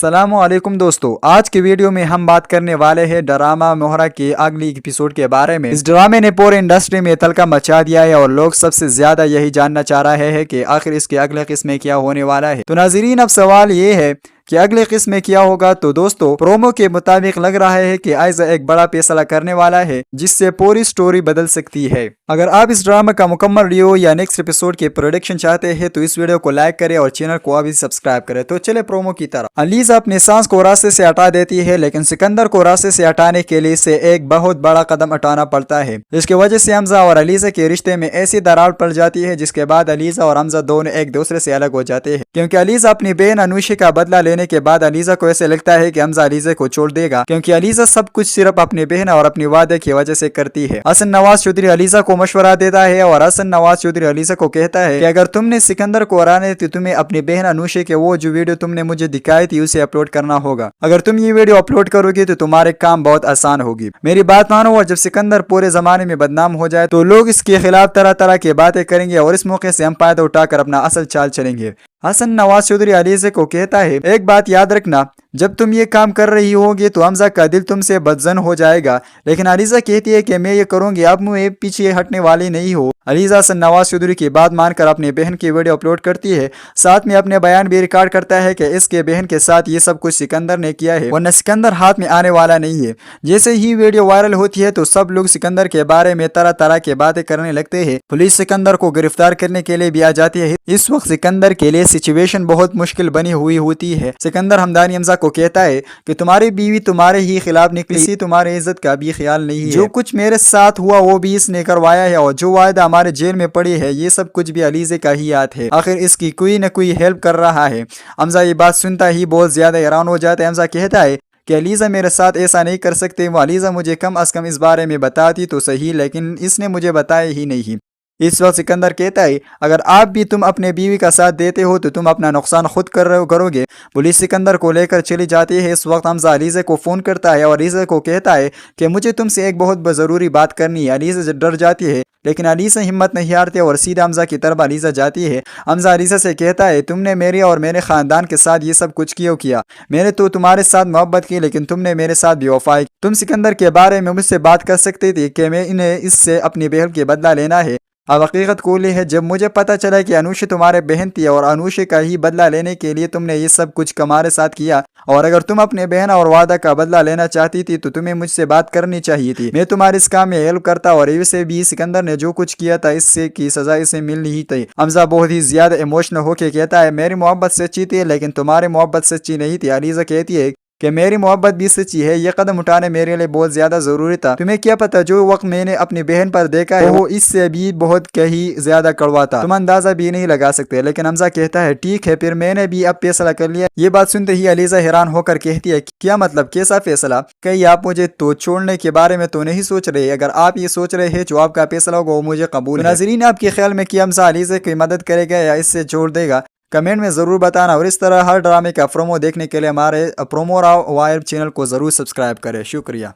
अस्सलामु अलैकुम दोस्तों, आज की वीडियो में हम बात करने वाले हैं ड्रामा मोहरा के अगली एपिसोड के बारे में। इस ड्रामे ने पूरे इंडस्ट्री में तहलका मचा दिया है और लोग सबसे ज्यादा यही जानना चाह रहे हैं कि आखिर इसके अगले किस्म में क्या होने वाला है। तो नाजरीन, अब सवाल ये है कि अगले किस्म में क्या होगा। तो दोस्तों, प्रोमो के मुताबिक लग रहा है कि आयजा एक बड़ा फैसला करने वाला है जिससे पूरी स्टोरी बदल सकती है। अगर आप इस ड्रामा का मुकम्मल रिव्यू या नेक्स्ट एपिसोड की प्रोडिक्शन चाहते हैं तो इस वीडियो को लाइक करें और चैनल को अभी सब्सक्राइब करें। तो चले प्रोमो की तरफ। अलीजा अपनी सांस को रास्ते से हटा देती है, लेकिन सिकंदर को रास्ते से हटाने के लिए इसे एक बहुत बड़ा कदम उठाना पड़ता है। इसकी वजह से हमजा और अलीजा के रिश्ते में ऐसी दरार पड़ जाती है जिसके बाद अलीजा और हमजा दोनों एक दूसरे से अलग हो जाते हैं, क्योंकि अलीजा अपनी बहन अनुशी का बदला लेने के बाद अलीजा को ऐसे लगता है कि हमजा अलीजा को छोड़ देगा, क्योंकि अलीजा सब कुछ सिर्फ अपनी बहन और अपनी वादे की वजह से करती है। हसन नवाज चौधरी अलीजा को मशवरा देता है और हसन नवाज चौधरी अलीजा को कहता है कि अगर तुमने सिकंदर को हराने तो तुम्हें अपनी बहन अनुशी के वो जो वीडियो तुमने मुझे दिखाई थी उसे अपलोड करना होगा। अगर तुम ये वीडियो अपलोड करोगे तो तुम्हारे काम बहुत आसान होगी। मेरी बात मानो, और जब सिकंदर पूरे जमाने में बदनाम हो जाए तो लोग इसके खिलाफ तरह तरह की बातें करेंगे और इस मौके से हम फायदा उठाकर अपना असल चाल चलेंगे। हसन नवाज चौधरी अलीजा को कहता है, एक बात याद रखना, जब तुम ये काम कर रही होगी तो हमजा का दिल तुमसे बदजन हो जाएगा। लेकिन अलीजा कहती है कि मैं ये करूंगी, अब मुझे पीछे हटने वाली नहीं हो। अलीजा हसन नवाज चौधरी की बात मानकर अपनी बहन की वीडियो अपलोड करती है, साथ में अपने बयान भी रिकॉर्ड करता है कि इसके बहन के साथ ये सब कुछ सिकंदर ने किया है, वरना सिकंदर हाथ में आने वाला नहीं है। जैसे ही वीडियो वायरल होती है तो सब लोग सिकंदर के बारे में तरह तरह की बातें करने लगते हैं। पुलिस सिकंदर को गिरफ्तार करने के लिए भी आ जाती है। इस वक्त सिकंदर के लिए सिचुएशन बहुत मुश्किल बनी हुई होती है। सिकंदर हमदानी हमजा को कहता है कि तुम्हारी बीवी तुम्हारे ही खिलाफ निकली, इसी तुम्हारी इज्जत का भी ख्याल नहीं है। जो कुछ मेरे साथ हुआ वो भी इसने करवाया है और जो वायदा हमारे जेल में पड़ी है ये सब कुछ भी अलीजे का ही याद है। आखिर इसकी कोई न कोई हेल्प कर रहा है। हमजा ये बात सुनता ही बहुत ज्यादा हैरान हो जाता है। हमजा कहता है कि अलीजा मेरे साथ ऐसा नहीं कर सकते। वो अलीजा मुझे कम अज कम इस बारे में बताती तो सही, लेकिन इसने मुझे बताया ही नहीं। इस वक्त सिकंदर कहता है, अगर आप भी तुम अपने बीवी का साथ देते हो तो तुम अपना नुकसान खुद करोगे। पुलिस सिकंदर को लेकर चली जाती है। इस वक्त हमजा अलीजा को फोन करता है और अलीजा को कहता है कि मुझे तुमसे एक बहुत जरूरी बात करनी है। अलीजा डर जाती है, लेकिन अलीजा हिम्मत नहीं हारती और सीधा हमजा की तरफ अलीजा जाती है। हमजा अलीजा से कहता है, तुमने मेरे और मेरे खानदान के साथ ये सब कुछ क्यों किया? मैंने तो तुम्हारे साथ मोहब्बत की, लेकिन तुमने मेरे साथ बेवफाई। तुम सिकंदर के बारे में मुझसे बात कर सकते थे कि मैं इन्हें इससे अपनी बहन के बदला लेना है। अब हकीकत कूली है, जब मुझे पता चला कि अनुशी तुम्हारे बहन थी और अनुशी का ही बदला लेने के लिए तुमने ये सब कुछ हमारे साथ किया, और अगर तुम अपने बहन और वादा का बदला लेना चाहती थी तो तुम्हें मुझसे बात करनी चाहिए थी। मैं तुम्हारे इस काम में हेल्प करता और इसे भी सिकंदर ने जो कुछ किया था इससे की सजा इसे मिलनी ही थी। हमजा बहुत ही ज्यादा इमोशनल होकर कहता है, मेरी मोहब्बत सच्ची थी लेकिन तुम्हारी मोहब्बत सच्ची नहीं थी। अलीजा कहती है कि मेरी मोहब्बत भी सच्ची है, ये कदम उठाने मेरे लिए बहुत ज्यादा जरूरी था। तुम्हें क्या पता जो वक्त मैंने अपनी बहन पर देखा है वो इससे भी बहुत कहीं ज्यादा कड़वा था, तुम अंदाजा भी नहीं लगा सकते। लेकिन हमजा कहता है, ठीक है फिर मैंने भी अब फैसला कर लिया। ये बात सुनते ही अलीजा हैरान होकर कहती है, क्या मतलब, कैसा फैसला? कहीं आप मुझे तो छोड़ने के बारे में तो नहीं सोच रहे? अगर आप ये सोच रहे हैं जो आपका फैसला होगा वो मुझे कबूल है। नाज़रीन, आपके ख्याल में क्या हमजा अलीजा की मदद करेगा या इससे छोड़ देगा? कमेंट में ज़रूर बताना, और इस तरह हर ड्रामे का प्रोमो देखने के लिए हमारे प्रोमो राव वायर चैनल को ज़रूर सब्सक्राइब करें। शुक्रिया।